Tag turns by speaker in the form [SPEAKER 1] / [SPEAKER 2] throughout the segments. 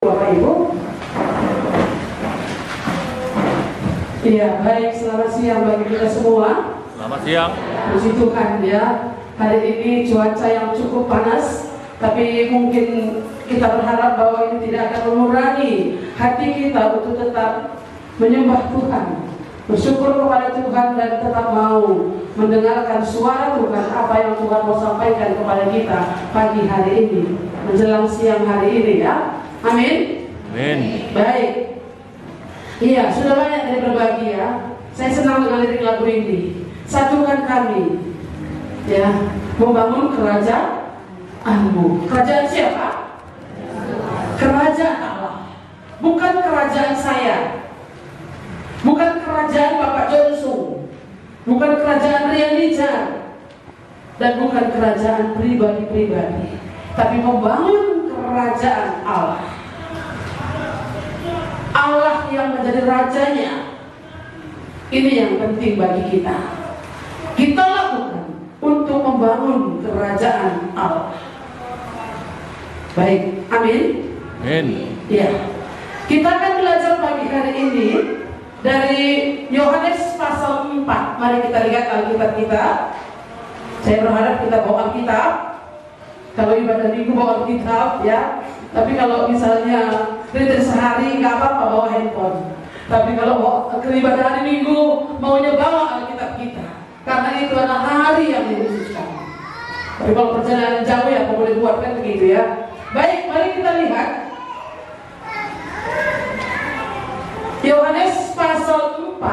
[SPEAKER 1] Bapak Ibu. Iya, baik, selamat siang bagi kita semua.
[SPEAKER 2] Selamat siang.
[SPEAKER 1] Puji Tuhan ya. Hari ini cuaca yang cukup panas, tapi mungkin kita berharap bahwa ini tidak akan mengurangi hati kita untuk tetap menyembah Tuhan, bersyukur kepada Tuhan dan tetap mau mendengarkan suara Tuhan, apa yang Tuhan mau sampaikan kepada kita pagi hari ini, menjelang siang hari ini ya. Amin.
[SPEAKER 2] Amin.
[SPEAKER 1] Baik. Iya, sudah banyak dari berbagi ya. Saya senang dengan lirik lagu ini. Satukan kami, ya, membangun kerajaan-Mu. Kerajaan siapa? Kerajaan Allah. Bukan kerajaan saya. Bukan kerajaan Bapak Johnson. Bukan kerajaan Rian Lijar. Dan bukan kerajaan pribadi-pribadi. Tapi membangun kerajaan Allah. Allah yang menjadi rajanya. Ini yang penting bagi kita. Kita lakukan untuk membangun kerajaan Allah. Baik, amin.
[SPEAKER 2] Amin.
[SPEAKER 1] Ya. Kita akan belajar pagi hari ini dari Yohanes pasal 4. Mari kita lihat Alkitab kita. Saya berharap kita bawa Alkitab. Kalau ibadah minggu bawa Alkitab ya. Tapi kalau misalnya retreat sehari nggak apa-apa bawa handphone. Tapi kalau ke ibadah hari Minggu maunya bawa Alkitab kita, karena itu adalah hari yang dikhususkan. Tapi kalau perjalanan jauh ya boleh buat kan begitu ya. Baik, mari kita lihat Yohanes pasal 4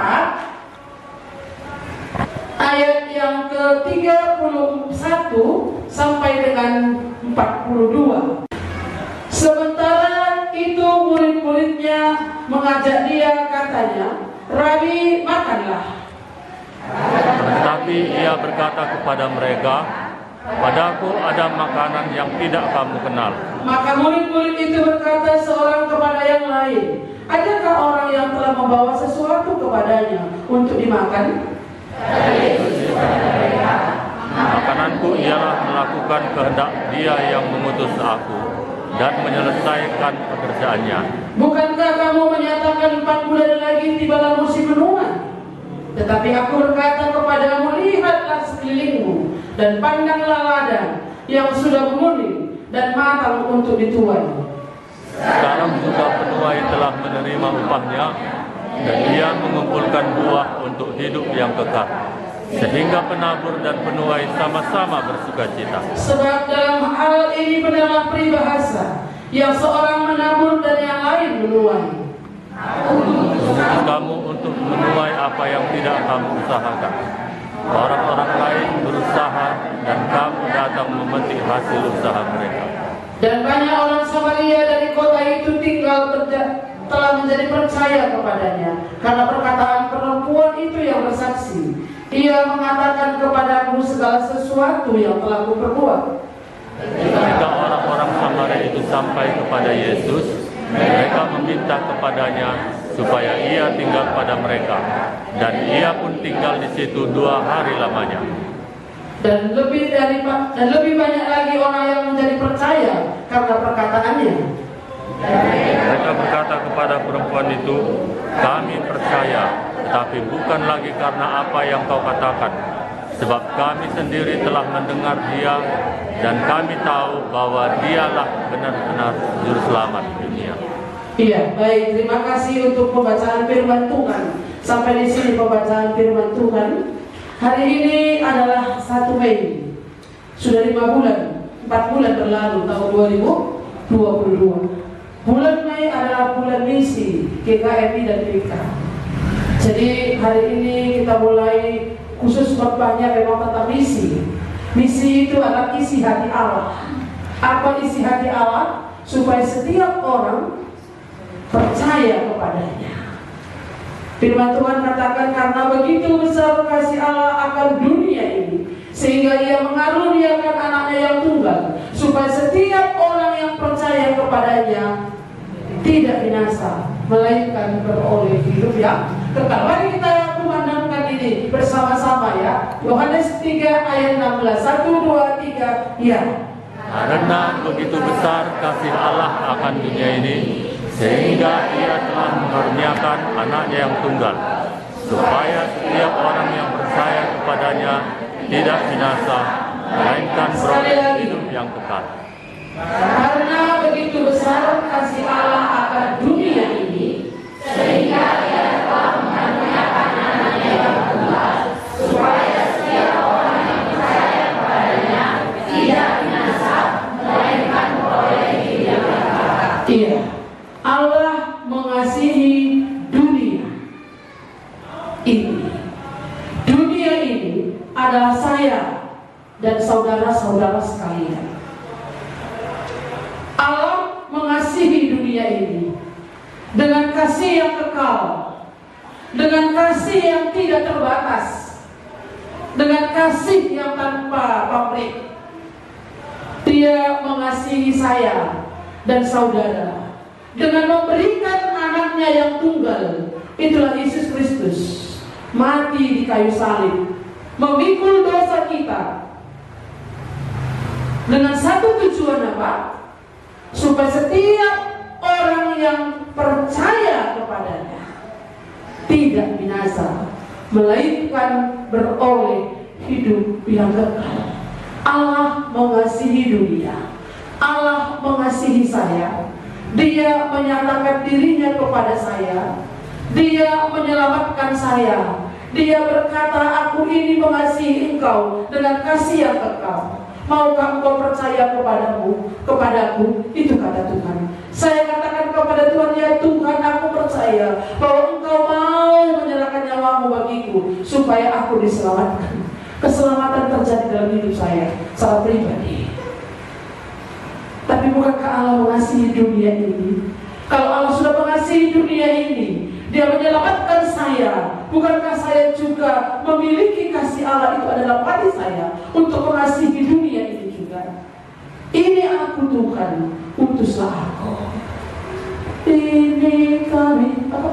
[SPEAKER 1] ayat yang ke-31 sampai dengan 42. Sementara itu murid-muridnya mengajak dia, katanya, "Rabi, makanlah."
[SPEAKER 2] Tetapi ia berkata kepada mereka, "Padaku ada makanan yang tidak kamu kenal."
[SPEAKER 1] Maka murid-murid itu berkata seorang kepada yang lain, "Adakah orang yang telah membawa sesuatu kepadanya untuk dimakan?"
[SPEAKER 2] "Makananku ialah melakukan kehendak Dia yang mengutus aku dan menyelesaikan pekerjaannya."
[SPEAKER 1] "Bukankah kamu menyatakan 4 bulan lagi tibalah musim menuai? Tetapi aku berkata kepadamu, lihatlah sekelilingmu dan pandanglah ladang yang sudah menguning dan matang untuk dituai.
[SPEAKER 2] Sekarang juga penuai telah menerima upahnya, dan ia mengumpulkan buah untuk hidup yang kekal, sehingga penabur dan penuai sama-sama bersukacita.
[SPEAKER 1] Sebab dalam hal ini benar peribahasa, yang seorang menabur dan yang lain menuai.
[SPEAKER 2] Mengutus kamu untuk menuai apa yang tidak kamu usahakan. Orang-orang lain berusaha dan kamu datang memetik hasil usaha mereka."
[SPEAKER 1] Dan banyak orang Samaria dari kota itu telah menjadi percaya kepadanya, karena perkataan perempuan itu yang bersaksi. Ia mengatakan kepadaku segala sesuatu yang telah kuperbuat.
[SPEAKER 2] Ketika orang-orang Samaria itu sampai kepada Yesus, mereka meminta kepadanya supaya ia tinggal pada mereka, dan ia pun tinggal di situ 2 hari lamanya.
[SPEAKER 1] Dan lebih banyak lagi orang yang menjadi percaya karena perkataannya.
[SPEAKER 2] Mereka berkata kepada perempuan itu, "Kami percaya, tetapi bukan lagi karena apa yang kau katakan, sebab kami sendiri telah mendengar Dia, dan kami tahu bahwa Dialah benar-benar Juru Selamat dunia."
[SPEAKER 1] Iya, baik. Terima kasih untuk pembacaan firman Tuhan. Sampai di sini pembacaan firman Tuhan. Hari ini adalah 1 Mei. Sudah 4 bulan berlalu tahun 2022. Bulan Mei adalah bulan misi GKMI dan PK. Jadi hari ini kita mulai khusus khotbahnya memang tentang misi. Misi itu adalah isi hati Allah. Apa isi hati Allah? Supaya setiap orang percaya kepadanya. Firman Tuhan katakan, karena begitu besar kasih Allah akan dunia ini, sehingga Ia mengaruniakan anaknya yang tunggal, supaya setiap orang yang percaya kepadanya tidak binasa, melainkan beroleh hidup yang kekal. Mari kita memandangkan ini bersama-sama ya. Yohanes 3 ayat 16. 1, 2, 3. Ya.
[SPEAKER 2] Karena begitu besar kasih Allah akan dunia ini, sehingga Ia telah mengaruniakan anaknya yang tunggal, supaya setiap orang yang percaya kepadanya tidak binasa, melainkan beroleh hidup yang kekal.
[SPEAKER 1] Karena begitu besar kasih Allah akan dunia ini, sehingga Ia telah mengaruniakan anaknya yang tunggal, supaya setiap orang yang percaya kepadanya tidak binasa, melainkan beroleh hidup yang kekal. Iya, Allah mengasihi dunia ini. Dunia ini adalah saya dan saudara-saudara sekalian. Allah mengasihi dunia ini dengan kasih yang kekal, dengan kasih yang tidak terbatas, dengan kasih yang tanpa pamrih. Dia mengasihi saya dan saudara dengan memberikan anaknya yang tunggal. Itulah Yesus Kristus, mati di kayu salib, memikul dosa kita, dengan satu tujuan apa? Supaya setiap orang yang percaya kepadanya tidak binasa, melainkan beroleh hidup yang kekal. Allah mengasihi dunia, Allah mengasihi saya. Dia menyatakan dirinya kepada saya, Dia menyelamatkan saya. Dia berkata, aku ini mengasihi engkau dengan kasih yang kekal. Maukah engkau percaya kepadaku? Itu kata Tuhan. Saya katakan kepada Tuhan, ya Tuhan, aku percaya bahwa engkau mau menyerahkan nyawamu bagiku supaya aku diselamatkan. Keselamatan terjadi dalam hidup saya secara pribadi. Tapi bukankah Allah mengasihi dunia ini? Kalau Allah sudah mengasihi dunia ini, Dia menyelamatkan saya. Bukankah saya juga memiliki kasih Allah itu adalah hati saya untuk mengasihi dunia ini juga? Ini aku Tuhan, utuslah aku. Ini kami apa?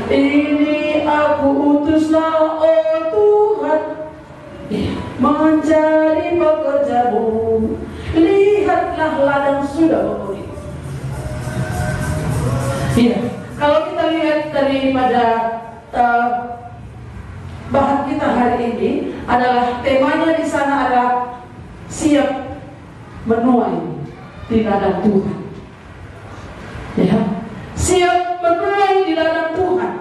[SPEAKER 1] Ini aku utuslah, oh Tuhan, menjadi pekerjamu. Lihatlah ladang sudah menguning. Iya, kalau kita lihat daripada bahan kita hari ini adalah temanya di sana adalah siap menuai di ladang Tuhan. Ya, siap menuai di ladang Tuhan.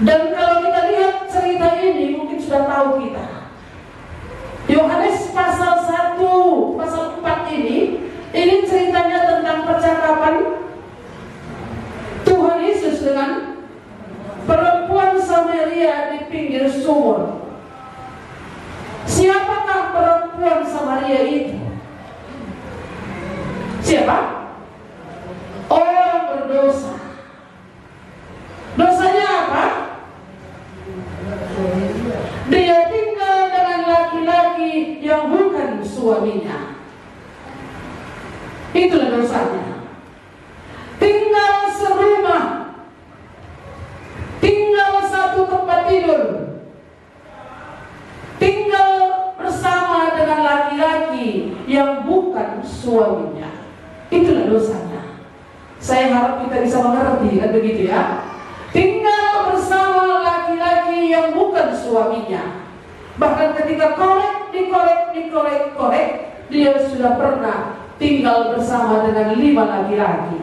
[SPEAKER 1] Dan kalau kita lihat cerita ini mungkin sudah tahu kita. Yohanes pasal 1, pasal 4 ini ceritanya tentang percakapan Tuhan Yesus dengan perempuan Samaria di pinggir sumur. Siapakah perempuan Samaria itu? Siapa? Orang berdosa. Dosanya apa? Dia tinggal dengan laki-laki yang bukan suaminya. Itulah dosanya. Tinggal serumah, tinggal satu tempat tidur, tinggal bersama dengan laki-laki yang bukan suaminya. Itulah dosanya. Saya harap kita bisa mengerti, kan begitu ya? Tinggal bersama laki-laki yang bukan suaminya. Bahkan ketika dikorek, dia sudah pernah tinggal bersama dengan 5 laki-laki.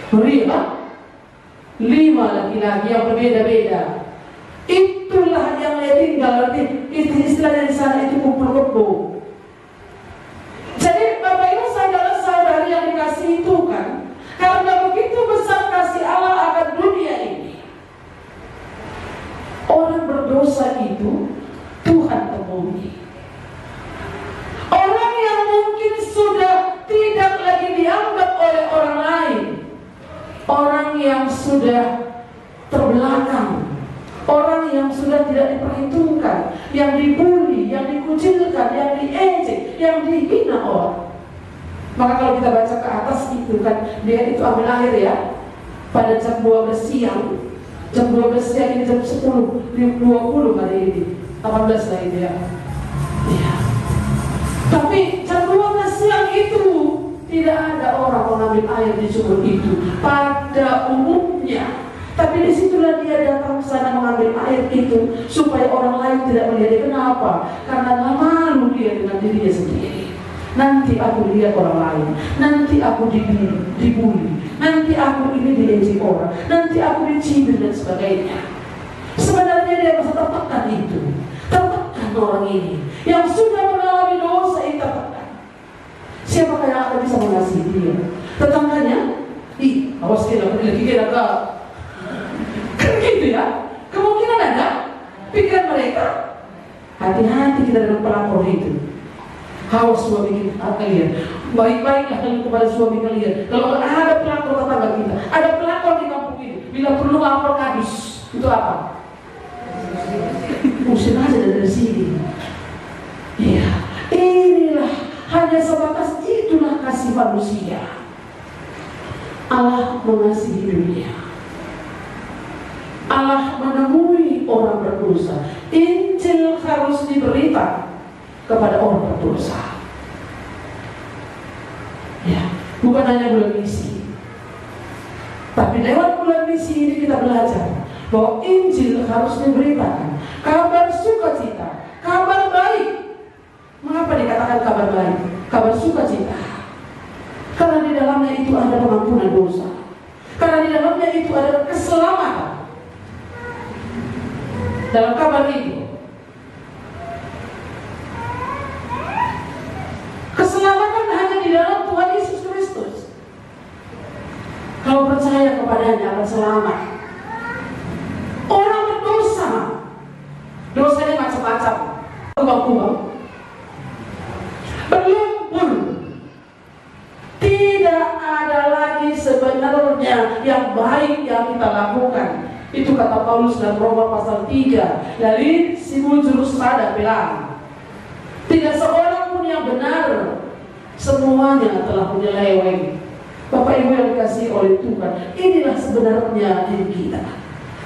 [SPEAKER 1] Berapa? 5 laki-laki yang berbeda-beda. Itulah yang dia tinggal. Istilahnya di sana itu kumpul kebo. Jadi Bapak Ibu saudara-saudari yang dikasihi Tuhan, karena begitu besar kasih Allah akan dunia ini, orang berdosa itu Tuhan temui. Orang yang mungkin sudah tidak lagi dianggap oleh orang lain, orang yang sudah terbelakang, orang yang sudah tidak diperhitungkan, yang dibully, yang dikucilkan, yang diejek, yang dihina orang. Maka kalau kita baca ke atas itu kan, dia itu ambil akhir ya, pada jam 12 siang, jam 12 siang ini jam 10:20 hari ini. 18 lah itu ya. Iya. Tapi jam 12 siang itu tidak ada orang mengambil air di sumur itu pada umumnya. Tapi disitulah dia datang ke sana mengambil air itu supaya orang lain tidak melihat dia. Kenapa? Karena malu dia dengan dirinya sendiri. Nanti aku lihat orang lain, nanti aku dibully, nanti aku ini diejek orang, nanti aku dicibir dan sebagainya. Sebenarnya dia merasa tertekan itu, tertekan orang ini yang sudah mengalami dosa itu tertekan. Siapa yang akan bisa mengasihi dia? Tetangganya? Awas kita kira kan gitu ya. Kemungkinan ada pikiran mereka. Hati-hati kita dengan pelakor itu. Awas suami kalian, baik-baiklah kalian kepada suami kalian. Kalau ada pelakor tetangga kita, ada pelakor di kampung ini, bila perlu lapor kadus, itu apa? Usir aja dari sini. Iya, inilah hanya sebatas itulah kasih manusia. Allah mengasihi dunia. Allah menemui orang berdosa. Injil harus diberitakan kepada orang berdosa. Ya, bukan hanya bulan misi. Tapi lewat bulan misi ini kita belajar bahwa Injil harus diberitakan. Kabar sukacita, kabar baik. Mengapa dikatakan kabar baik? Kabar sukacita. Karena di dalamnya itu ada pengampunan dosa. Karena di dalamnya itu ada keselamatan. Dalam kabar itu, keselamatan hanya di dalam Tuhan Yesus Kristus. Kalau percaya kepadanya akan selamat. Orang berdosa, dosanya macam-macam, kubang-kubang, berlumpur. Tidak ada lagi sebenarnya yang baik yang kita lakukan. Itu kata Paulus dalam Roma pasal 3 dari Simon Juru Selamat bilang, tidak seorang pun yang benar, semuanya telah menyeleweng. Bapak Ibu yang dikasihi oleh Tuhan, inilah sebenarnya diri kita.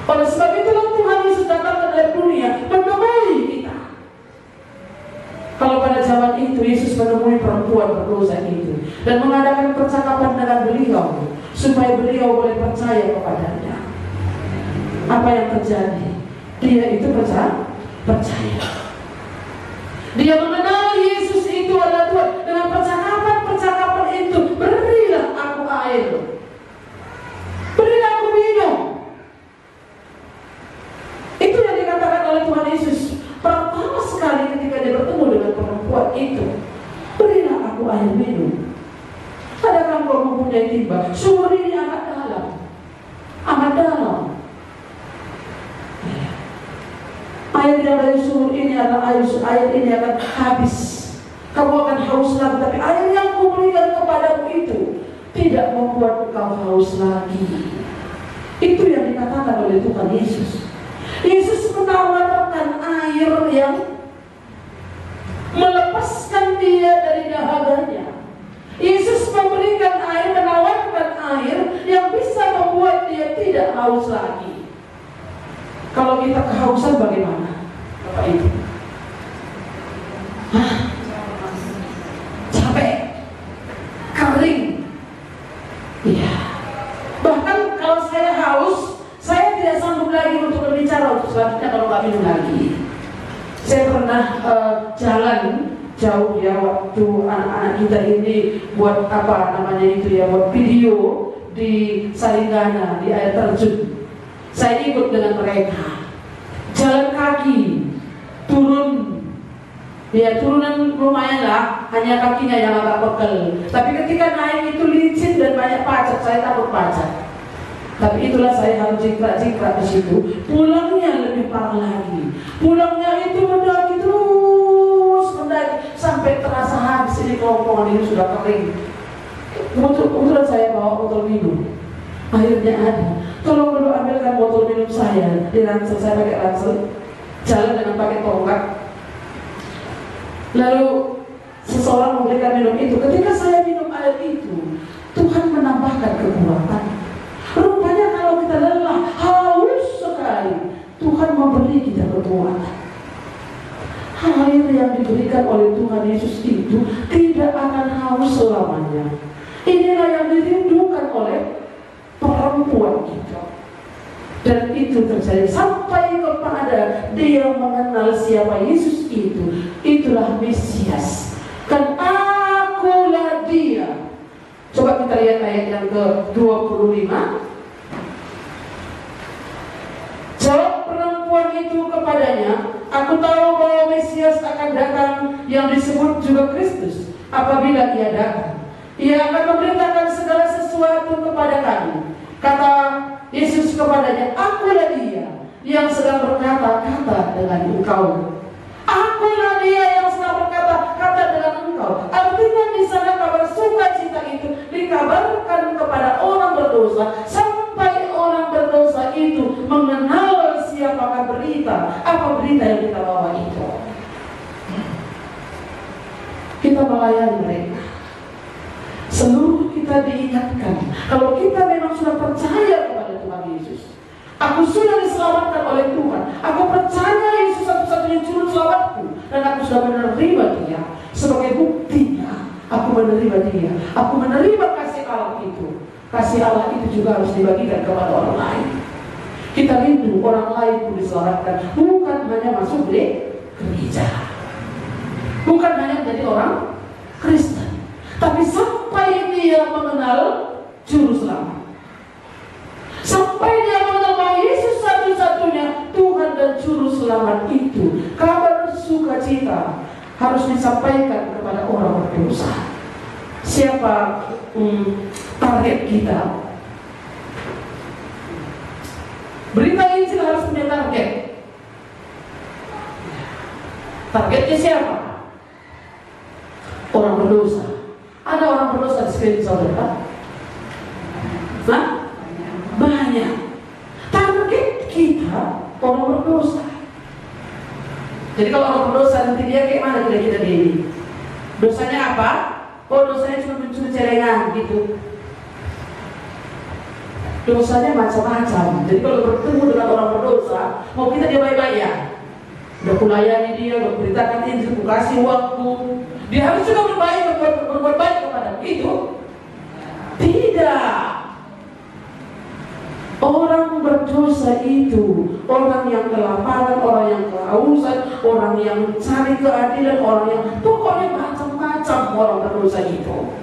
[SPEAKER 1] Oleh sebab itulah Tuhan Yesus datang ke dalam dunia menemui kita. Kalau pada zaman itu Yesus menemui perempuan berdosa itu dan mengadakan percakapan dengan beliau supaya beliau boleh percaya kepadanya. Apa yang terjadi? Dia itu percaya. Dia mengenal Yesus itu adalah Tuhan. Dengan percakapan itu, berilah aku air, berilah aku minum. Itu yang dikatakan oleh Tuhan Yesus pertama sekali ketika dia bertemu dengan perempuan itu. Berilah aku air minum. Adakah engkau mempunyai timba? Sumur ini amat dalam, amat dalam. Air yang dari sumur ini adalah air ini akan habis. Kamu akan haus lagi. Tapi air yang kuberikan kepadamu itu tidak membuat engkau haus lagi. Itu yang dikatakan oleh Tuhan Yesus. Yesus menawarkan air yang melepaskan dia dari dahaganya. Yesus memberikan air, menawarkan air yang bisa membuat dia tidak haus lagi. Kalau kita kehausan bagaimana? Bapak Ibu? Capek, kering. Iya. Bahkan kalau saya haus, saya tidak sanggup lagi untuk berbicara untuk selanjutnya kalau nggak minum lagi. Saya pernah jalan jauh ya waktu anak-anak kita ini buat apa namanya itu ya, buat video di Saringgana di air terjun. Saya ikut dengan mereka, jalan kaki, turun, ya turunan lumayan lah, hanya kakinya yang agak pegel. Tapi ketika naik itu licin dan banyak pacak, saya takut pacak. Tapi itulah saya harus jingkrak-jingkrak ke situ. Pulangnya lebih parah lagi. Pulangnya itu mendaki terus, mendaki sampai terasa habis ini kerongkongan ini sudah kering. Kebetulan saya bawa botol minum. Akhirnya ada. Tolong dulu ambilkan botol minum saya di ransel, saya pakai ransel, jalan dengan pakai tongkat. Lalu seseorang memberikan minum itu. Ketika saya minum air itu, Tuhan menambahkan kekuatan. Rupanya kalau kita lelah, haus sekali, Tuhan memberi kita kekuatan. air yang diberikan oleh Tuhan Yesus itu tidak akan haus selamanya. Inilah yang dirindukan oleh perempuan itu. Dan itu terjadi sampai kepada dia mengenal siapa Yesus itu. Itulah Mesias. Kan akulah dia. Coba kita lihat ayat yang ke-25. Jawab perempuan itu kepadanya, aku tahu bahwa Mesias akan datang yang disebut juga Kristus. Apabila ia datang, ia akan memberitakan segala sesuatu kepada kami. Kata Yesus kepadanya, akulah dia yang sedang berkata-kata dengan engkau. Akulah dia yang sedang berkata-kata dengan engkau. Artinya di sana kabar sukacita itu dikabarkan kepada orang berdosa sampai orang berdosa itu mengenal siapakah berita, apa berita yang kita bawa itu. Kita melayani mereka. Seluruh kita diingatkan, kalau kita memang sudah percaya kepada Tuhan Yesus, aku sudah diselamatkan oleh Tuhan, aku percaya Yesus satu-satunya juru selamatku, dan aku sudah menerima dia. Sebagai buktinya, aku menerima dia, aku menerima kasih Allah itu. Kasih Allah itu juga harus dibagikan kepada orang lain. Kita rindu orang lain pun diselamatkan, bukan hanya masuk di gereja, bukan hanya menjadi orang Kristen, tapi sampai dia mengenal juru selamat, sampai dia mengenal bahwa Yesus satu-satunya Tuhan dan juru selamat itu. Kabar sukacita harus disampaikan kepada orang berdosa. Siapa target kita? Berita Injil harus punya target. Targetnya siapa? Orang berdosa. Ada orang berdosa di sekeliling saudara? Nah, banyak. Target kita orang berdosa. Jadi kalau orang berdosa nanti dia kayak mana kira-kira dia ini? Dosanya apa? Oh, dosanya cuma mencuri celengan gitu. Dosanya macam-macam. Jadi kalau bertemu dengan orang berdosa, mau kita dia baik-baik ya. Udah kulayani dia, udah beritakan Injil, ku kasih waktu. Dia harus juga berbuat baik kepada itu. Tidak. Orang berdosa itu orang yang kelaparan, orang yang kehausan, orang yang mencari keadilan, orang yang pokoknya macam-macam orang berdosa itu.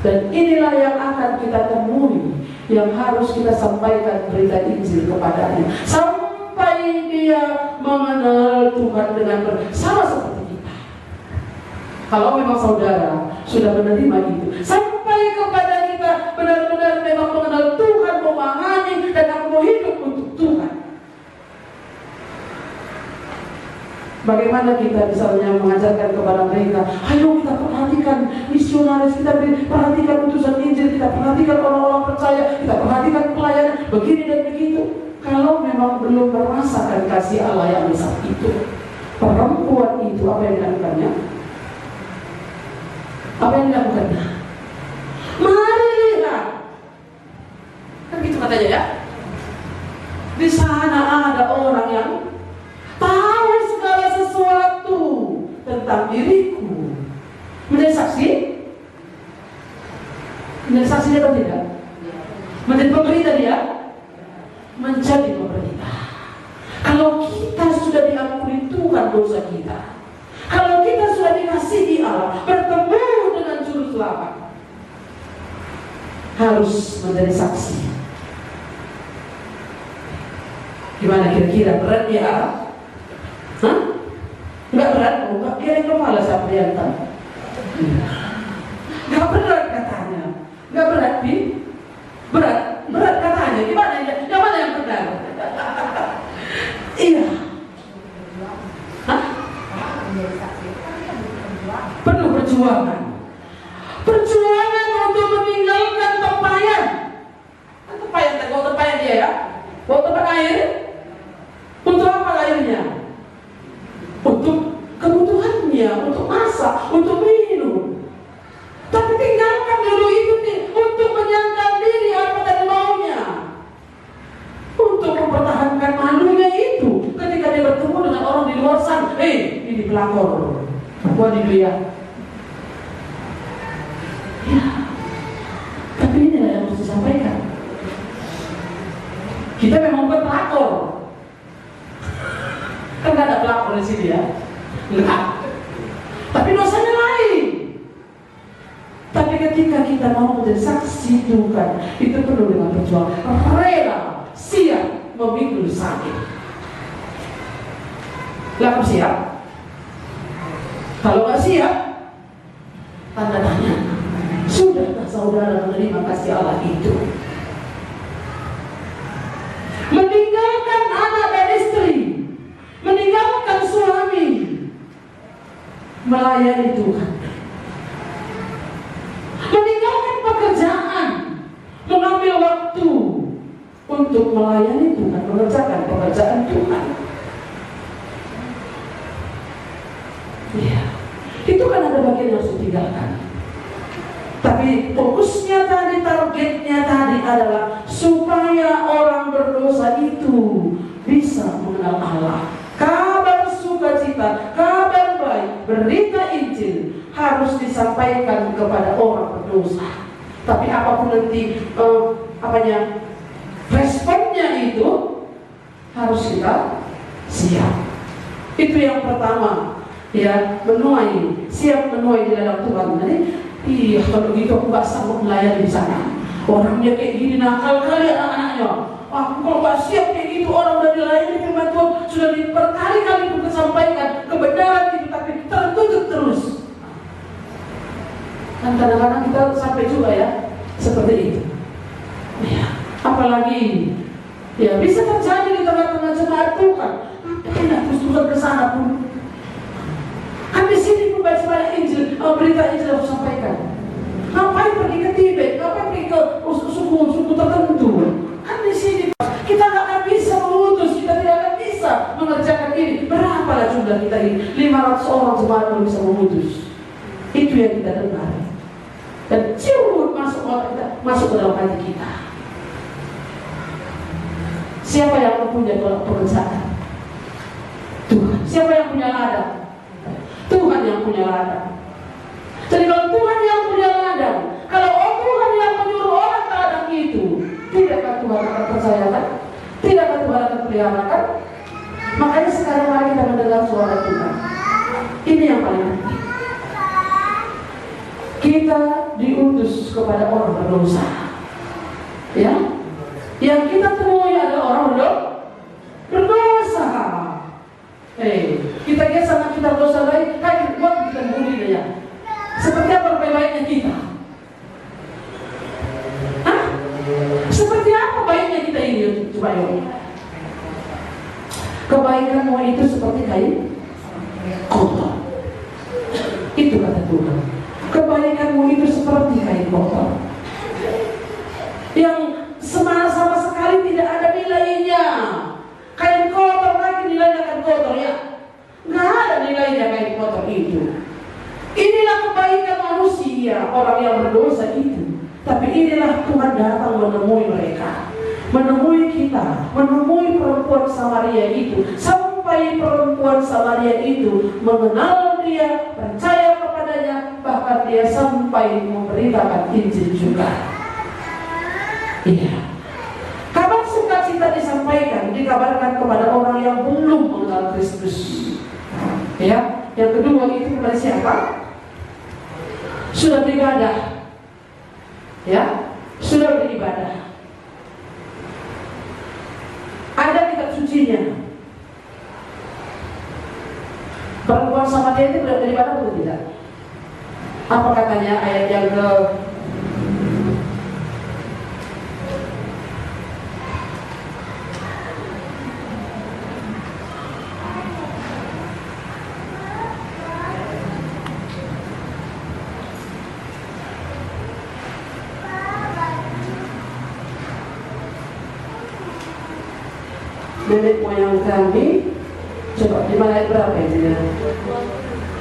[SPEAKER 1] Dan inilah yang akan kita temui, yang harus kita sampaikan berita Injil kepadanya sampai dia mengenal Tuhan dengan sama seperti kita. Kalau memang saudara sudah menerima itu, sampai kepada kita benar-benar memang mengenal Tuhan, memahami dan aku mau hidup untuk Tuhan. Bagaimana kita misalnya mengajarkan kepada mereka, ayo kita perhatikan misionaris, kita perhatikan utusan Injil, kita perhatikan orang-orang percaya, kita perhatikan pelayanan, begini dan begitu. Kalau memang belum merasakan kasih Allah yang besar itu, perempuan itu apa yang dilakukannya? Apa yang dilakukannya? Mari lihat. Kan gitu katanya ya. Di sana ada orang yang tahu segala sesuatu tentang diriku. Menjadi saksi? Menjadi saksi dia atau tidak? Menjadi pemberita dia? Menjadi pemberita. Kalau kita sudah diampuni Tuhan dosa kita, kalau kita sudah dikasihi Allah, bertemu dengan juru selamat, harus menjadi saksi. Gimana kira-kira berat ya? Hah? Enggak berat? Enggak kira kepala siapa yang tahu? Enggak berat katanya. Enggak berat, Bi? Berat? Berat katanya. Gimana? Yang mana yang benar? Iya. Hah? Penuh perjuangan. Perjuangan untuk meninggalkan tempayan. Kan tempayan, bawa tempayan dia ya? Bawa tempat air. Untuk apa airnya? Untuk kebutuhannya, untuk masak, untuk minum. Tapi tinggalkan dulu itu untuk menyangkal diri apa dan maunya, untuk mempertahankan malunya itu ketika dia bertemu dengan orang di luar sana. Ini pelakor. Ya, tapi ini yang harus disampaikan. Kita memang pelakor. Kan gak ada pelakor di sini ya. Enggak. Tapi dosanya lain. Tapi ketika kita mau menjadi saksi Tuhan, itu perlu dengan perjuangan, rela, siap memikul sakit. Lah kamu siap? Kalau nggak siap, tanda tanya. Sudahkah saudara menerima kasih Allah itu? Meninggalkan anak dan istri, meninggalkan suami, melayani Tuhan, meninggalkan pekerjaan, mengambil waktu untuk melayani Tuhan, mengerjakan pekerjaan Tuhan. Ya, itu kan ada bagian yang harus ditinggalkan. Tapi fokusnya tadi, targetnya tadi adalah supaya orang berdosa itu bisa mengenal Allah. Kabar sukacita, kabar baik, berita Injil harus disampaikan kepada orang berdosa. Tapi apapun nanti responnya itu harus kita siap. Itu yang pertama, ya, menuai, siap menuai di dalam Tuhan. Jadi, iya, kalau gitu aku gak sanggup melayani di sana. Orangnya kayak gini, nakal kali anak-anaknya. Aku kalau gak siap kayak gitu, orang udah dilayani firman Tuhan, sudah berkali-kali pun disampaikan kebenaran itu, tapi tertutup terus. Dan kadang-kadang kita sampai juga ya seperti itu. Ya, apalagi ya bisa terjadi di tengah-tengah jemaat Tuhan. Ngapain terus Tuhan ke sana pun? Kan di sini pembaca banyak Injil, berita Injil harus sampaikan. Ngapain pergi ke Tibet? Ngapain pergi ke suku tertentu? Kan di sini kita nggak akan bisa mengutus, kita tidak akan bisa mengerjakan ini. Berapalah jumlah kita ini? 500 orang jemaat belum bisa mengutus. Itu yang kita dengar. Dan cium masuk ke dalam hati kita. Siapa yang mempunyai pekerjaan? Tuhan. Siapa yang punya ladang? Tuhan yang punya ladang. Jadi kalau Tuhan yang punya ladang, kalau Tuhan yang menyuruh orang ke ladang itu, tidakkah Tuhan akan percayakan? Tidakkah Tuhan akan peliharakan? Makanya sekarang mari kita mendengar suara Tuhan. Ini yang paling penting. Kita diutus kepada orang berdosa. Ya, yang kita temui adalah orang berdosa. Kita lihat sama kita berdosa lain, buat kita bully dia. Seperti apa baiknya kita? Hah? Seperti apa baiknya kita ini? Coba yuk. Kebaikanmu itu seperti kain kotor. Itu kata Tuhan. Kebaikanmu itu seperti kain kotor yang sama sekali tidak ada nilainya. Kain kotor lagi nilainya kain kotor ya. Nggak ada nilainya kain kotor itu. Inilah kebaikan manusia, orang yang berdosa itu. Tapi inilah Tuhan datang menemui mereka, menemui kita, menemui perempuan Samaria itu. Sampai perempuan Samaria itu mengenal dia, percaya kepadanya, bahkan dia sampai memberitakan Injil juga. Iya. Kabar sukacita disampaikan, dikabarkan kepada orang yang belum mengenal Kristus. Ya, yang kedua itu kepada siapa? Sudah beribadah. Ya, sudah beribadah. Ada kitab sucinya. Perempuan sama dia itu beribadah atau tidak? Apa katanya ayat yang ke nenek moyang kami, coba di mana ayat berapa itu ya?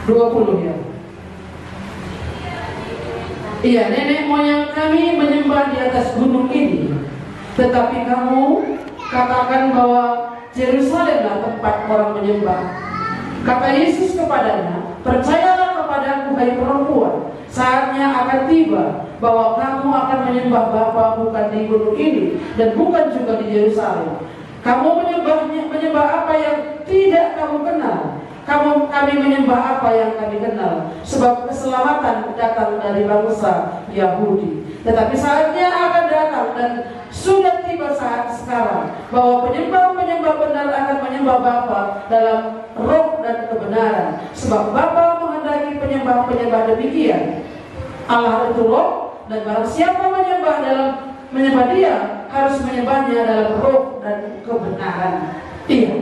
[SPEAKER 1] 20 ya. Iya, nenek moyang kami menyembah di atas gunung ini, tetapi kamu katakan bahwa Yerusalemlah tempat orang menyembah. Kata Yesus kepadanya, percayalah kepadaku hai perempuan, Saatnya akan tiba bahwa kamu akan menyembah Bapa bukan di gunung ini dan bukan juga di Yerusalem. Kamu menyembah apa yang tidak kamu kenal. Kami menyembah apa yang kami kenal, sebab keselamatan datang dari bangsa Yahudi. Tetapi saatnya akan datang dan sudah tiba saat sekarang bahwa penyembah-penyembah benar akan menyembah Bapa dalam roh dan kebenaran, sebab Bapa menghendaki penyembah-penyembah demikian. Allah itu roh, dan barang siapa menyembah Dia harus menyembahnya dalam roh dan kebenaran. Iya,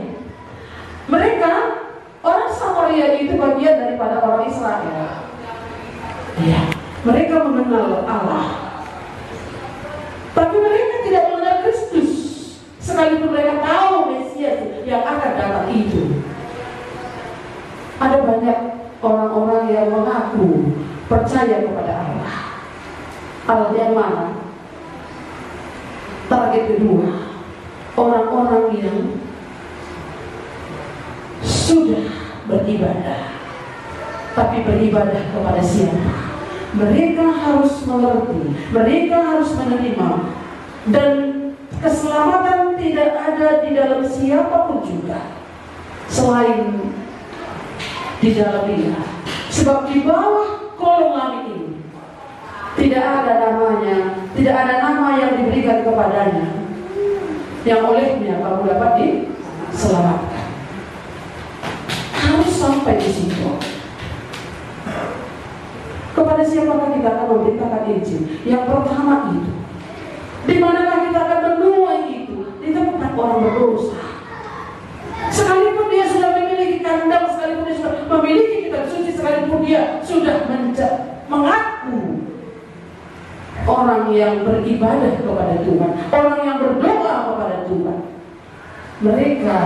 [SPEAKER 1] mereka orang Samaria itu bagian daripada orang Israel. Iya, mereka mengenal Allah, tapi mereka tidak mengenal Kristus. Sekalipun mereka tahu Mesias yang akan datang itu. Ada banyak orang-orang yang mengaku percaya kepada Allah. Allah yang mana? Target kedua, orang-orang yang sudah beribadah. Tapi beribadah kepada siapa? Mereka harus mengerti, mereka harus menerima, dan keselamatan tidak ada di dalam siapapun juga selain di dalam Dia. Sebab di bawah kolong langit ini tidak ada namanya, tidak ada nama yang diberikan kepadanya yang olehnya kamu dapat diselamatkan. Harus sampai di situ. Kepada siapakah kita akan memberitakan Injil? Yang pertama itu, di manakah kita akan menuai itu? Di tempat orang berdosa. Sekalipun dia sudah memiliki kandang, sekalipun dia sudah memiliki kitab suci, sekalipun dia sudah mengaku orang yang beribadah kepada Tuhan, orang yang berdoa kepada Tuhan, mereka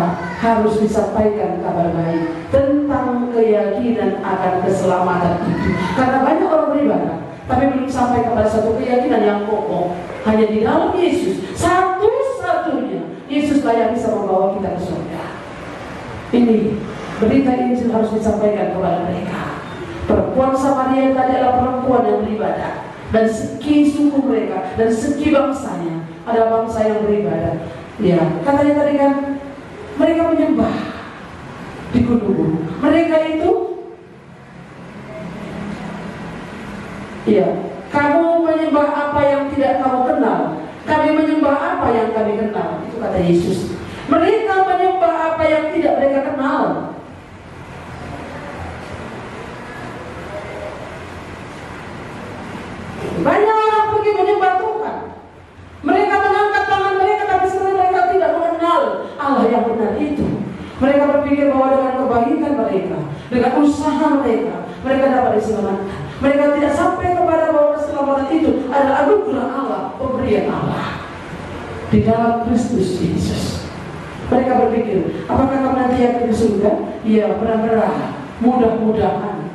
[SPEAKER 1] harus disampaikan kabar baik tentang keyakinan akan keselamatan itu. Karena banyak orang beribadah, tapi belum sampai kepada satu keyakinan yang kokoh. Hanya di dalam Yesus, satu-satunya Yesus yang bisa membawa kita ke surga. Ini berita Injil harus disampaikan kepada mereka. Perempuan Samaria tadi adalah perempuan yang beribadah, dan segi suku mereka dan segi bangsanya ada bangsa yang beribadah. Ya, katanya tadi kan mereka menyembah di gunung. Mereka itu, ya, kamu menyembah apa yang tidak kamu kenal, kami menyembah apa yang kami kenal. Itu kata Yesus. Mereka menyembah apa yang tidak mereka kenal. Banyak orang pergi menyembah Tuhan. Mereka mengangkat tangan mereka, tapi sebenarnya mereka tidak mengenal Allah yang benar itu. Mereka berpikir bahwa dengan kebaikan mereka, dengan usaha mereka, mereka dapat diselamatkan. Mereka tidak sampai kepada bahwa keselamatan itu adalah anugerah Allah, pemberian Allah di dalam Kristus Yesus. Mereka berpikir, apakah kami nanti akan ke surga? Ya, benar-benar, mudah-mudahan.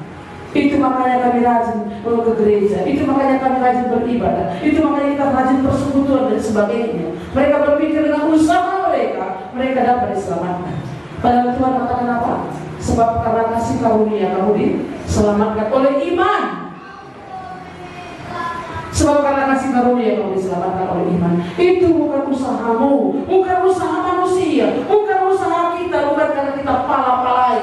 [SPEAKER 1] Itu makanya kami rajin ke gereja, itu makanya kami rajin beribadah, itu makanya kita rajin persekutuan dan sebagainya. Mereka berpikir dengan usaha mereka, mereka dapat diselamatkan. Padahal Tuhan katakan apa? Sebab karena kasih karunia kamu diselamatkan oleh iman. Sebab karena kasih karunia kamu diselamatkan oleh iman. Itu bukan usahamu, bukan usaha manusia, bukan usaha kita, bukan karena kita pala-palai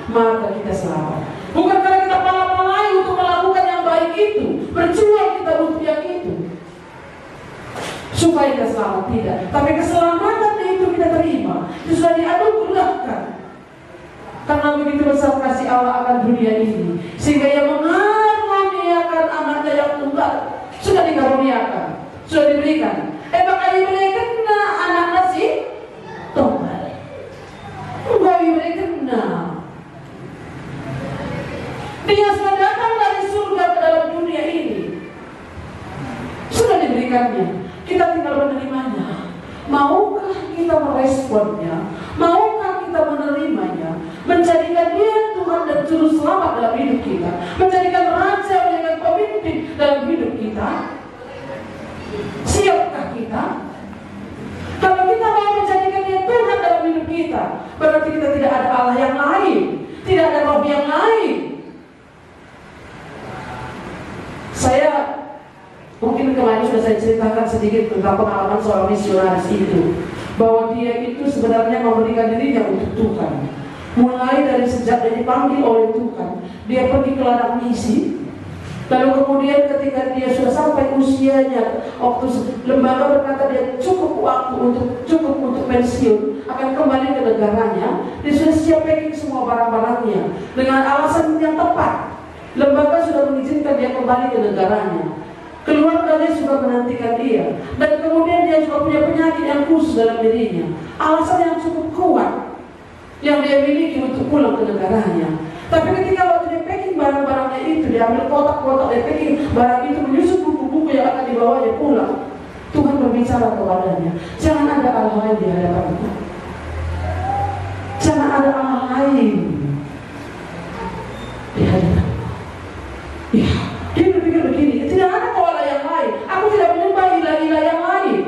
[SPEAKER 1] maka kita selamat. Bukan karena kita pala-palai untuk melakukan yang baik itu, berjuang kita untuk yang itu supaya kita selamat, tidak. Tapi keselamatan itu kita terima, itu sudah dianugerahkan. Karena begitu besar kasih Allah akan dunia ini, sehingga Ia mengaruniakan anaknya yang tunggal. Sudah dikaruniakan, sudah diberikan. Makanya mereka kena anaknya sih tunggal. Bagi mereka kena. Dia sudah datang dari surga ke dalam dunia ini. Sudah diberikannya. Kita tinggal menerimanya. Maukah kita meresponnya? Maukah kita menerimanya? Menjadikan Dia Tuhan dan Juru Selamat dalam hidup kita. Menjadikan Raja, menjadikan pemimpin dalam hidup kita. Siapkah Mungkin kemarin sudah saya ceritakan sedikit tentang pengalaman seorang misionaris itu, bahwa dia itu sebenarnya memberikan dirinya untuk Tuhan. Mulai dari sejak dia dipanggil oleh Tuhan, dia pergi ke ladang misi. Lalu kemudian ketika dia sudah sampai usianya, waktu lembaga berkata dia cukup untuk pensiun, akan kembali ke negaranya, dia sudah siap packing semua barang-barangnya dengan alasan yang tepat. Lembaga sudah mengizinkan dia kembali ke negaranya. Keluarganya sudah menantikan dia, dan kemudian dia juga punya penyakit yang khusus dalam dirinya. Alasan yang cukup kuat yang dia miliki untuk pulang ke negaranya. Tapi ketika waktu dia packing barang-barangnya itu, dia ambil kotak-kotak, dia packing barang itu, menyusun buku-buku yang akan dibawanya pulang, Tuhan berbicara kepadanya, jangan ada Allah lain di hadapanmu. Jangan ada Allah lain di hadapanmu. Ya, dia berpikir begini, tidak ada Allah yang lain. Aku tidak menyembah ilah-ilah yang lain.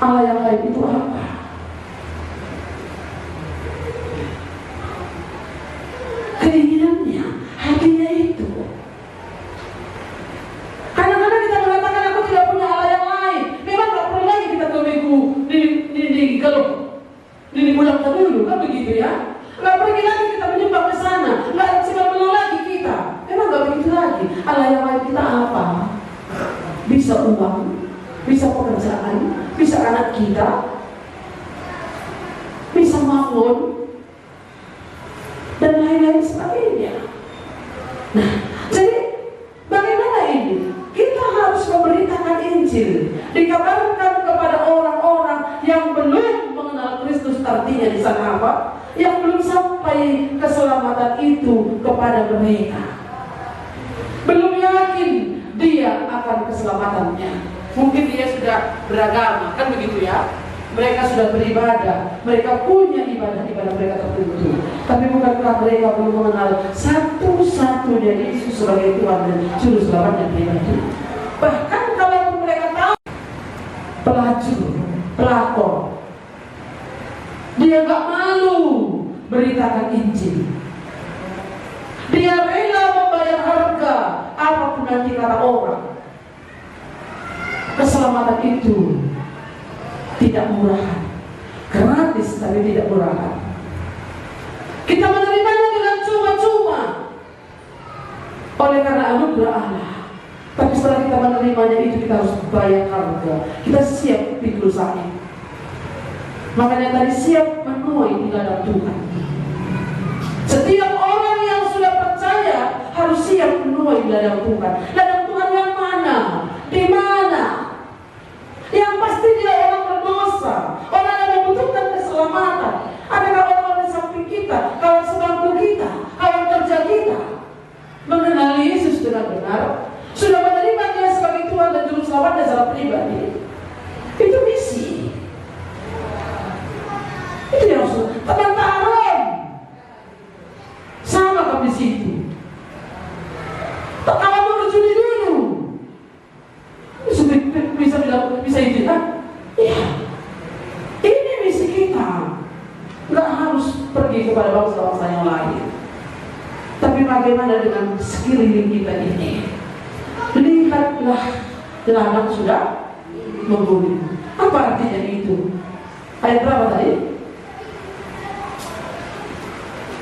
[SPEAKER 1] Allah yang lain itu apa? Keinginannya, hatinya itu. Kadang-kadang kita mengatakan aku tidak punya Allah yang lain. Memang tak perlu lagi kita ke minggu di bulan dulu, kan begitu ya? Nggak pergi lagi kita menyembah ke sana, nggak sembah lagi kita. Memang nggak begitu lagi. Allah yang lain kita apa? Bisa uang, bisa pekerjaan, bisa anak kita, bisa makmur, dan lain-lain sebagainya. Nah, jadi bagaimana ini? Kita harus memberitakan Injil, dikabarkan kepada orang-orang yang belum mengenal Kristus, artinya di sana apa? Yang belum sampai keselamatan itu kepada mereka. Belum yakin dia akan keselamatannya. Mungkin dia sudah beragama, kan begitu ya? Mereka sudah beribadah, mereka punya ibadah-ibadah mereka tertentu. Tapi bukankah mereka belum mengenal satu-satunya Yesus sebagai Tuhan dan Juru Selamatnya pribadi? Bahkan kalau mereka tahu pelakor, dia gak malu beritakan Injil. Dia rela membayar harga apapun nanti kata orang. Keselamatan itu tidak murahan, gratis tapi tidak murahan. Kita menerimanya dengan cuma-cuma oleh karena anugerah Allah. Tapi setelah kita menerimanya itu kita harus bayar harga. Kita siap pikul sakit. Makanya tadi siap menuai di dalam Tuhan. Setiap orang yang sudah percaya harus siap menuai di dalam Tuhan. Dalam Tuhan yang mana? Di mana? Yang pasti dia orang berdosa, orang yang membutuhkan keselamatan. Adakah orang di samping kita, kawan sebangku kita, kawan kerja kita mengenali Yesus dengan benar, sudah menerima Dia sebagai Tuhan dan Juru Selamatnya secara pribadi? Itu misi. Itu yang harus tenang taruh. Sama kami di situ. Tak kawan dulu judi dulu. Bisa itu kan? Iya. Ini misi kita. Nggak harus pergi kepada bangsa-bangsa yang lain. Tapi bagaimana dengan sekeliling kita ini? Lihatlah, ladang sudah membunuh. Apa artinya itu? Ayat berapa tadi?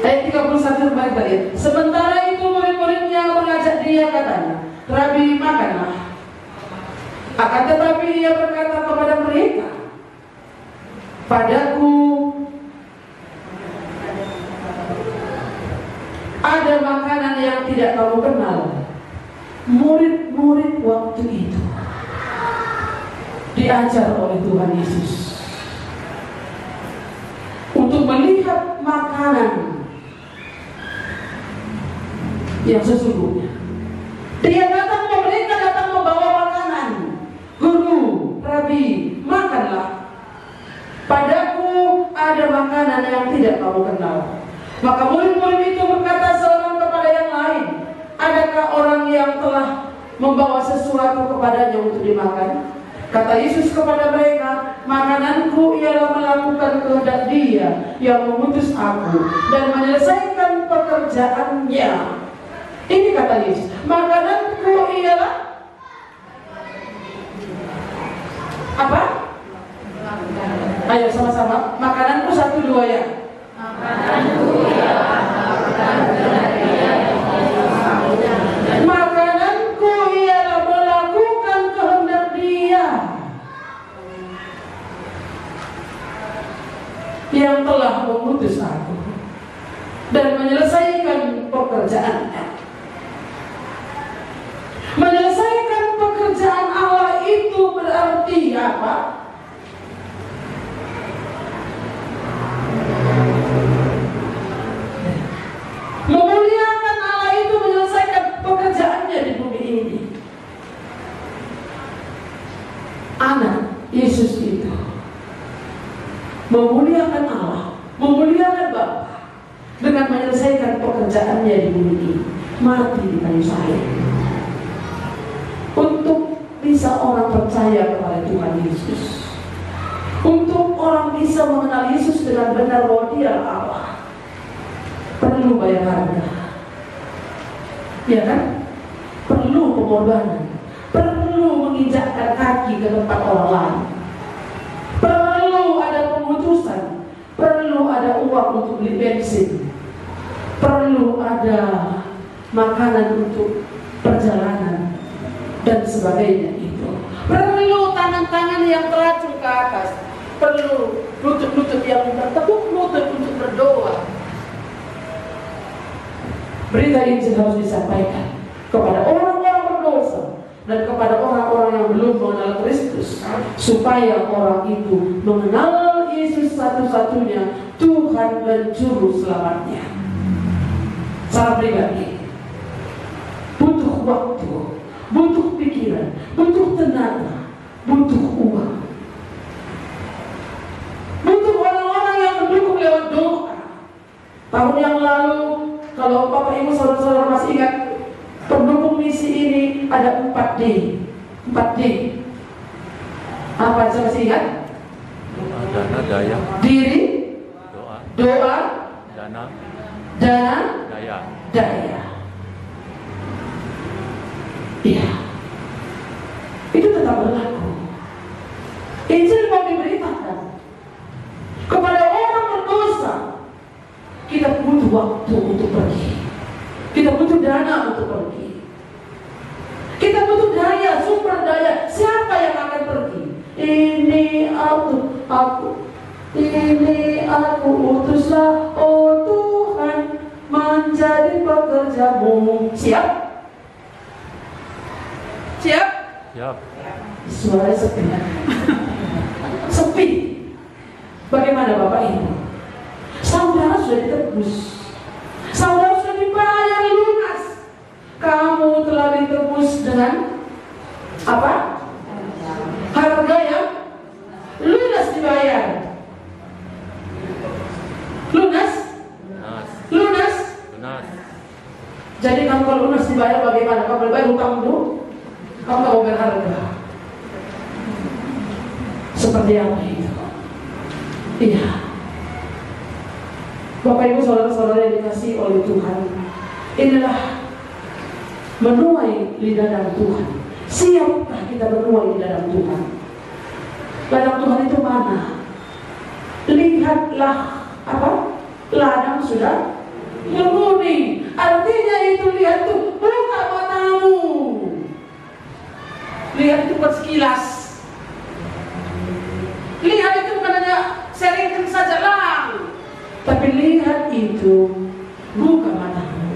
[SPEAKER 1] Ayat 31 kembali tadi. Sementara itu murid-muridnya mengajak dia, katanya, Rabi, makanlah. Akan tetapi dia berkata kepada mereka, padaku ada makanan yang tidak kamu kenal. Murid-murid waktu itu diajar oleh Tuhan Yesus untuk melihat makanan yang sesungguhnya. Dia datang, mereka datang membawa makanan. Guru, Rabi, makanlah. Padaku ada makanan yang tidak kamu kenal. Maka murid-murid itu berkata seorang kepada yang lain, adakah orang yang telah membawa sesuatu kepadanya untuk dimakan? Kata Yesus kepada mereka, makananku ialah melakukan kehendak Dia yang mengutus aku dan menyelesaikan pekerjaannya. Ini kata Yesus, makananku ialah apa? Ayo sama-sama. Makananku 1, 2 ya. Makananku ialah melakukan kehendak Dia yang telah mengutus aku dan menyelesaikan pekerjaannya. Menyelesaikan pekerjaan Allah itu berarti apa? Memuliakan Allah itu menyelesaikan pekerjaannya di bumi ini. Anak Yesus itu memuliakan Allah, memuliakan Bapa dengan menyelesaikan pekerjaannya di bumi ini, mati di kayu salib untuk bisa orang percaya kepada Tuhan Yesus, untuk orang bisa mengenal Yesus dengan benar bahwa Dia Allah. Perlu bayar harga, ya kan? Perlu pengorbanan, perlu menginjakkan kaki ke tempat orang lain, perlu ada pemutusan, perlu ada uang untuk beli bensin, perlu ada makanan untuk perjalanan dan sebagainya. Itu perlu tangan-tangan yang teracung ke atas, perlu lutut-lutut yang bertepuk lutut untuk berdoa. Berita Injil harus disampaikan kepada orang-orang berdosa dan kepada orang-orang yang belum mengenal Kristus, supaya orang itu mengenal Yesus satu-satunya Tuhan dan Juru Selamatnya. Secara pribadi, butuh waktu, butuh pikiran, butuh tenaga, butuh uang, butuh orang-orang yang mendukung lewat doa. Tahun yang lalu, kalau Bapak Ibu saudara-saudara masih ingat, pendukung misi ini ada 4D. 4D. Apa aja masih ingat?
[SPEAKER 2] Dana, daya,
[SPEAKER 1] Diri, doa,
[SPEAKER 2] dana,
[SPEAKER 1] daya. Iya. Itu tetap berlaku. Injil mau diberitakan kepada orang berdosa. Kita butuh waktu untuk pergi. Kita butuh dana untuk pergi. Kita butuh daya, sumber daya. Siapa yang akan pergi? Ini aku utuslah, oh Tuhan, menjadi pekerjamu. Siap? Siap?
[SPEAKER 2] siap.
[SPEAKER 1] Suara sepi. Sepi. Bagaimana Bapak Ibu? Saudara sudah ditebus, saudara sudah dibayar lunas. Kamu telah ditebus dengan apa? Harga yang lunas dibayar. Lunas? Lunas? Jadi kamu kalau lunas dibayar bagaimana? Kamu bayar hutang dulu? Kamu tak mau berharga. Seperti apa itu? Iya. Bapak Ibu saudara-saudara yang dikasihi oleh Tuhan, inilah menuai di dalam Tuhan. Siapkah kita menuai di dalam Tuhan? Dalam Tuhan itu mana? Lihatlah apa? Ladang sudah menguning. Artinya itu lihat tuh, buka matamu. Lihat itu bukan sekilas. Lihat itu bukan hanya seringkan saja lang. Tapi lihat itu, buka matamu.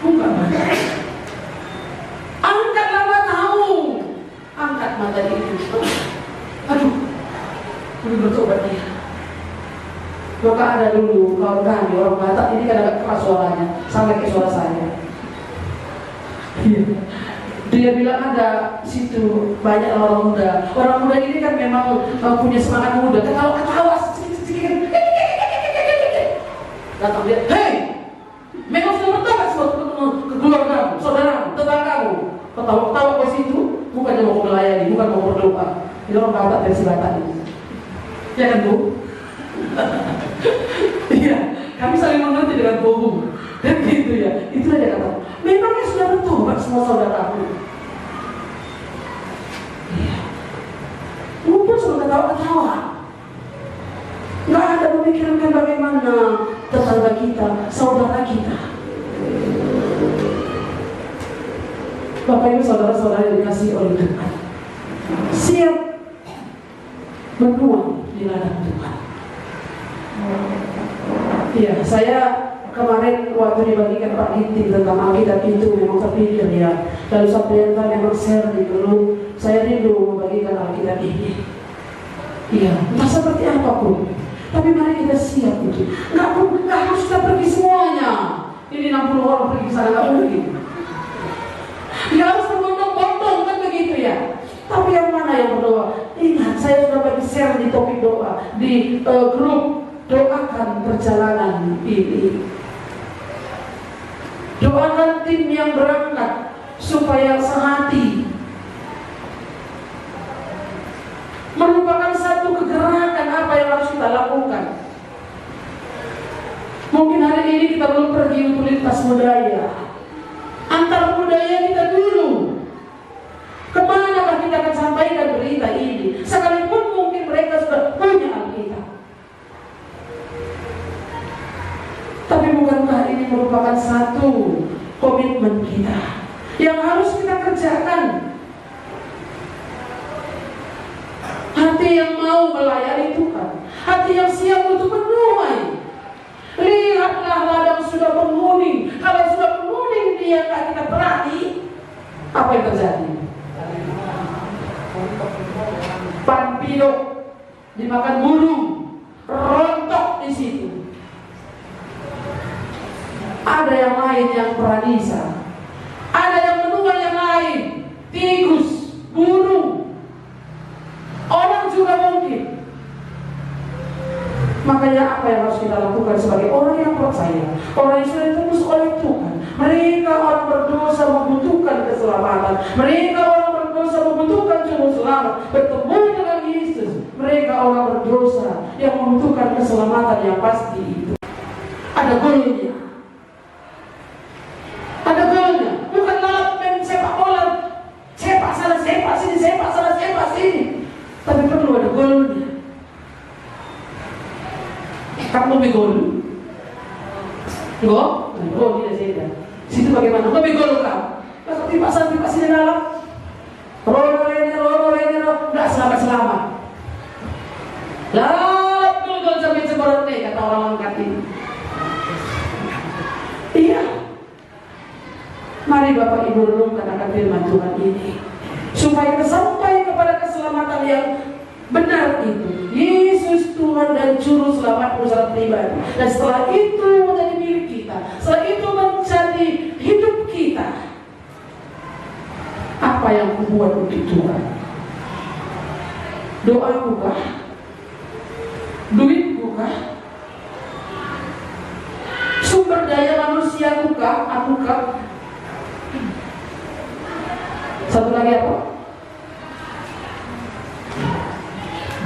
[SPEAKER 1] Buka matamu. Angkatlah matamu. Angkat mata itu. Aduh, udah bertobat dia. Maka ada dulu kawan kami orang Batak ini kan agak keras suaranya, sampai ke suara saya. Dia bilang ada situ banyak orang muda. Orang muda ini kan memang punya semangat muda. Ketawa sedikit. Datang dia, hei, memang sudah bertobat semua ke keluargamu, saudaramu, tetanggamu. Ketawa ke situ, bukannya mau melayani, bukan mau berdoa. Ini orang Batak versi Batak ini. Ya kan Bu? Iya, kami saling mengerti dengan bohong. Dan gitu ya, itulah dia kata. Memangnya sudah bertobat buat semua saudaraku. Iya. Ngumpul sudah ketawa-ketawa. Nggak ada memikirkan bagaimana tetangga kita, saudara kita. Bapak Ibu saudara-saudara yang dikasihi oleh Tuhan, siap menuang di ladang Tuhan. Iya, saya kemarin waktu dibagikan Pak Ginting tentang Alkitab itu memang terpikir ya. Lalu sampai yang memang share di dulu, saya rindu membagikan Alkitab ini. Iya, entah seperti apapun. Tapi mari kita siap itu. Nggak harus kita pergi semuanya. Ini 60 orang pergi ke sana, nggak mungkin. Nggak harus berbondong-bondong kan begitu ya. Tapi yang mana yang berdoa? Ingat, saya sudah bagi share di topik doa di grup doakan perjalanan ini. Doakan tim yang berangkat supaya sehati. Merupakan satu kegerakan apa yang harus kita lakukan. Mungkin hari ini kita belum pergi untuk lintas budaya. Antar budaya kita dulu. Kemanakah kita akan sampaikan berita ini? Sekalipun mungkin mereka sudah punya Alkitab. Tapi bukankah ini merupakan satu komitmen kita yang harus kita kerjakan? Hati yang mau melayani Tuhan, hati yang siap untuk menuai. Lihatlah ladang sudah menguning. Kalau sudah menguning dia tak kita perhati, apa yang terjadi? Pampidok dimakan burung, rontok di situ. Ada yang lain yang peranisa, ada yang menuai yang lain, tikus, burung, orang juga mungkin. Makanya apa yang harus kita lakukan sebagai orang yang percaya, orang yang sudah ditebus oleh Tuhan? Mereka orang berdosa membutuhkan keselamatan. Mereka orang berdosa membutuhkan juru selamat, bertemu dengan Yesus. Mereka orang berdosa yang membutuhkan keselamatan yang pasti itu. Ada golnya. Ada golnya. Bukan lalap main sepak bola, sepak sana, sepak sini, sepak sana, sepak sini. Tapi perlu ada golnya. Kamu lebih gol? Gol? Gol tidak saya. Situ bagaimana? Lebih gol kau? Kalau tiba sini dalam, rono, nggak selamat. Lalap gol sampai sekolah nih kata orang angkat ini. Iya. Mari Bapak Ibu renungkan akan firman Tuhan ini, supaya kita sampai kepada keselamatan yang benar itu. Yesus Tuhan dan Juru Selamat secara pribadi. Dan setelah itu menjadi milik kita. Setelah itu menjadi hidup kita. Apa yang kubuat untuk Tuhan? Doaku kah? Duitku kah? Sumber daya manusiaku kah? Aku kah? Satu lagi apa?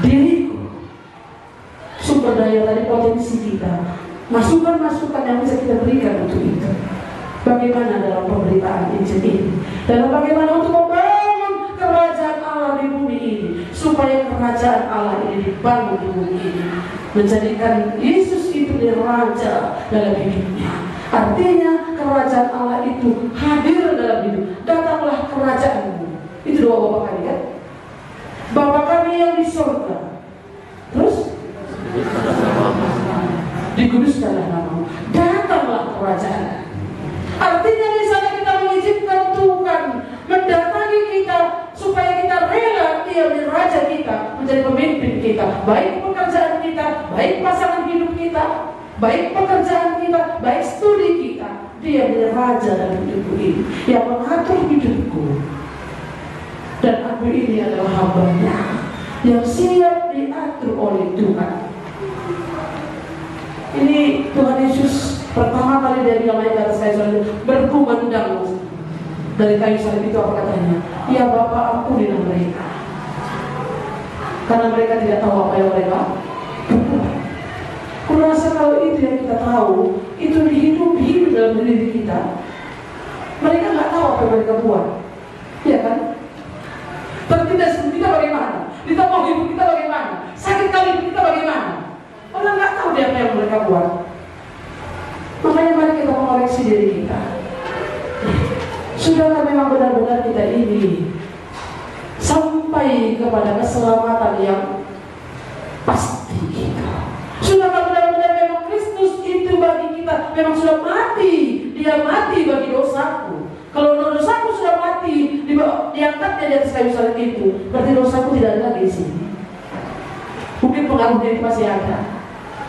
[SPEAKER 1] Diriku. Sumber daya tadi potensi kita, masukan-masukan yang bisa kita berikan untuk itu. Bagaimana dalam pemberitaan Injil ini, dan bagaimana untuk membangun kerajaan Allah di bumi ini, supaya kerajaan Allah ini dibangun di bumi ini, menjadikan Yesus itu menjadi raja dalam hidupnya. Artinya kerajaan Allah itu hadir dalam hidup. Datanglah kerajaanmu. Itu doa Bapa kami kan? Bapa kami yang di surga. Terus dikuduskanlah namamu. Datanglah kerajaan. Artinya di sana kita mengizinkan Tuhan mendatangi kita supaya kita rela Dia menjadi raja kita, menjadi pemimpin kita, baik pekerjaan kita, baik pasangan hidup kita, baik pekerjaan kita, baik studi kita. Dia menjadi raja dalam hidupku ini, yang mengatur hidupku. Dan aku ini adalah hamba-Nya yang siap diatur oleh Tuhan. Ini Tuhan Yesus pertama kali dia bilang ayat atas kayu salib, berkumandang dari kayu salib itu, apa katanya? Ya Bapa, ampunilah mereka, karena mereka tidak tahu apa yang mereka berbuat. Kurasa kalau itu yang kita tahu, itu hidup dalam diri kita. Mereka nggak tahu apa yang mereka buat. Iya kan? Tertindas kita bagaimana? Ditambah hidup kita bagaimana? Sakit kali kita bagaimana? Orang nggak tahu dia apa yang mereka buat. Makanya mari kita mengoreksi diri kita. Sudahkah memang benar-benar kita ini sampai kepada keselamatan yang pasti kita? Sudahkah benar-benar memang Kristus itu bagi kita memang sudah mati? Dia mati bagi dosaku. Kalau dosaku sudah mati, diangkatnya di atas kayu salib itu, berarti dosaku tidak ada lagi di sini. Mungkin pengaruhnya itu masih ada.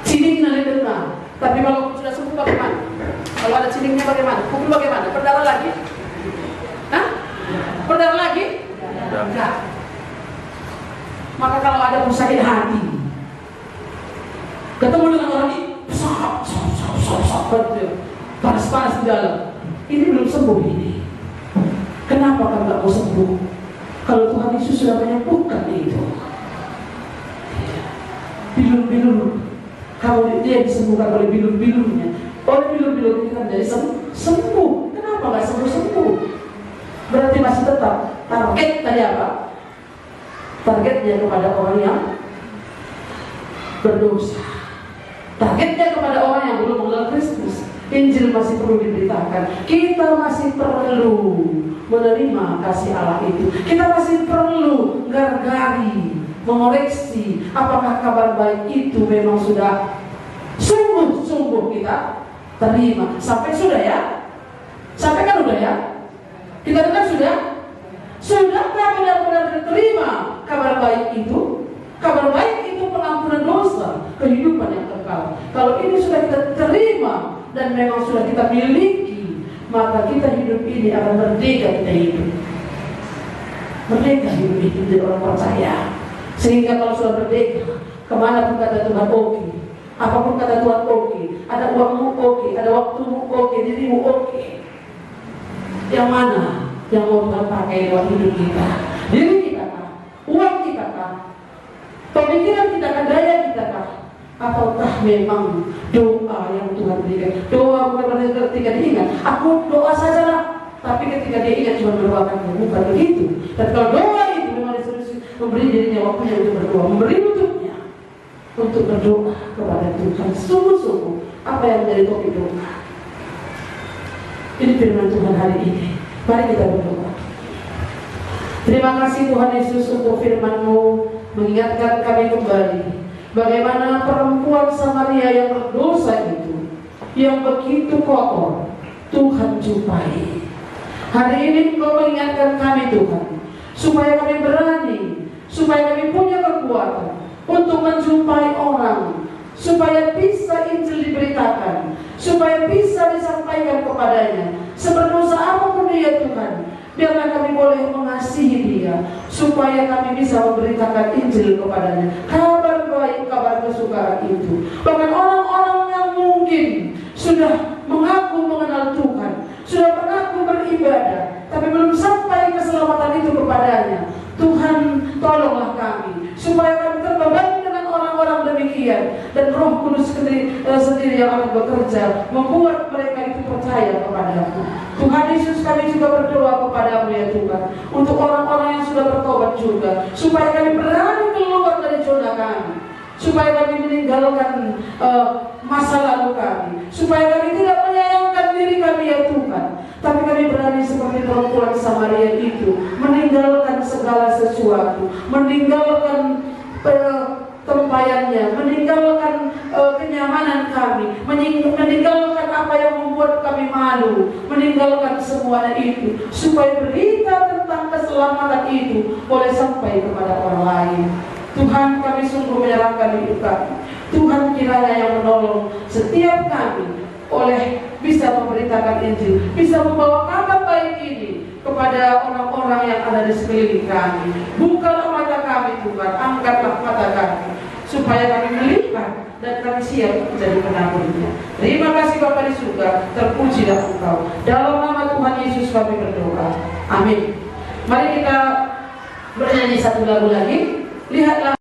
[SPEAKER 1] Ciling nanti dengar. Tapi kalau sudah sembuh bagaimana? Kalau ada cilingnya bagaimana? Hukum bagaimana? Berdarah lagi? Hah? Berdarah lagi? Enggak. Maka kalau ada sakit hati, ketemu dengan orang ini, panas-panas di dalam. Ini belum sembuh ini. Kenapa kamu tak mau sembuh? Kalau Tuhan Yesus sudah menyembuhkan itu. Bilur-bilur, kalau dia disembuhkan oleh bilur-bilurnya, oleh bilur-bilur kita menjadi sembuh. Kenapa nggak sembuh-sembuh? Berarti masih tetap target tadi apa? Targetnya kepada orang yang berdosa. Targetnya kepada orang yang belum mengenal Kristus. Injil masih perlu diberitakan. Kita masih perlu menerima kasih Allah itu. Kita masih perlu gargari, mengoreksi apakah kabar baik itu memang sudah sungguh-sungguh kita terima. Sampai sudah ya? Sampai kan sudah ya? Kita dengar sudah? Sudahkah benar-benar diterima kabar baik itu? Kabar baik itu pengampunan dosa, kehidupan yang kekal. Kalau ini sudah kita terima dan memang sudah kita miliki, maka kita hidup ini akan merdeka kita hidup. Merdeka hidup ini menjadi orang percaya. Sehingga kalau sudah merdeka, kemana pun kata Tuhan oke. Apapun kata Tuhan oke. Ada uangmu oke, ada waktumu oke, dirimu oke. Yang mana yang mau Tuhan pakai dalam hidup kita? Diri kita kah? Uang kita kah? Pemikiran kita kah? Daya kita kah? Ataukah memang doa yang Tuhan berikan? Doa bukan berarti ketika dia ingat, aku doa sajalah. Tapi ketika dia ingat cuma berdoakan, bukan begitu. Dan kalau doa itu memang diserius, memberi dirinya waktunya untuk berdoa, memberi untuknya untuk berdoa kepada Tuhan sungguh-sungguh. Apa yang menjadi topik doa? Ini firman Tuhan hari ini. Mari kita berdoa. Terima kasih Tuhan Yesus untuk firman-Mu, mengingatkan kami kembali bagaimana perempuan Samaria yang berdosa itu, yang begitu kotor, Tuhan jumpai. Hari ini Engkau mengingatkan kami Tuhan, supaya kami berani, supaya kami punya kekuatan untuk menjumpai orang, supaya bisa Injil diberitakan, supaya bisa disampaikan kepadanya. Seberdosa apapun dia Tuhan, biarlah kami boleh mengasihi dia, supaya kami bisa memberitakan Injil kepadanya. Kabar baik, kabar kesukaan itu. Bahkan orang-orang yang mungkin sudah mengaku mengenal Tuhan, sudah mengaku beribadah, tapi belum sampai keselamatan itu kepadanya. Tuhan, tolonglah kami, supaya kami terbebani dengan orang-orang demikian, dan Roh Kudus sendiri yang akan bekerja, membuat mereka itu percaya kepadamu. Tuhan Yesus, kami juga berdoa kepadamu ya Tuhan, untuk orang-orang yang sudah bertobat juga, supaya kami berani keluar dari zona kami, supaya kami meninggalkan masa lalu kami, supaya kami tidak menyayangkan diri kami ya Tuhan, tapi kami berani seperti perempuan Samaria itu, meninggalkan segala sesuatu, meninggalkan tempayannya, meninggalkan kenyamanan kami, meninggalkan apa yang membuat kami malu, meninggalkan semuanya itu, supaya berita tentang keselamatan itu boleh sampai kepada orang lain. Tuhan, kami sungguh menyerahkan hidup kami. Tuhan, kiranya yang menolong setiap kami oleh bisa memberitakan Injil, bisa membawa kabar baik ini kepada orang-orang yang ada di sekeliling kami. Bukalah mata kami Tuhan, angkatlah mata kami, supaya kami melihat dan kami siap menjadi penaburnya. Terima kasih Bapa di surga, terpujilah Engkau. Dalam nama Tuhan Yesus kami berdoa. Amin. Mari kita bernyanyi satu lagu lagi. Lihatlah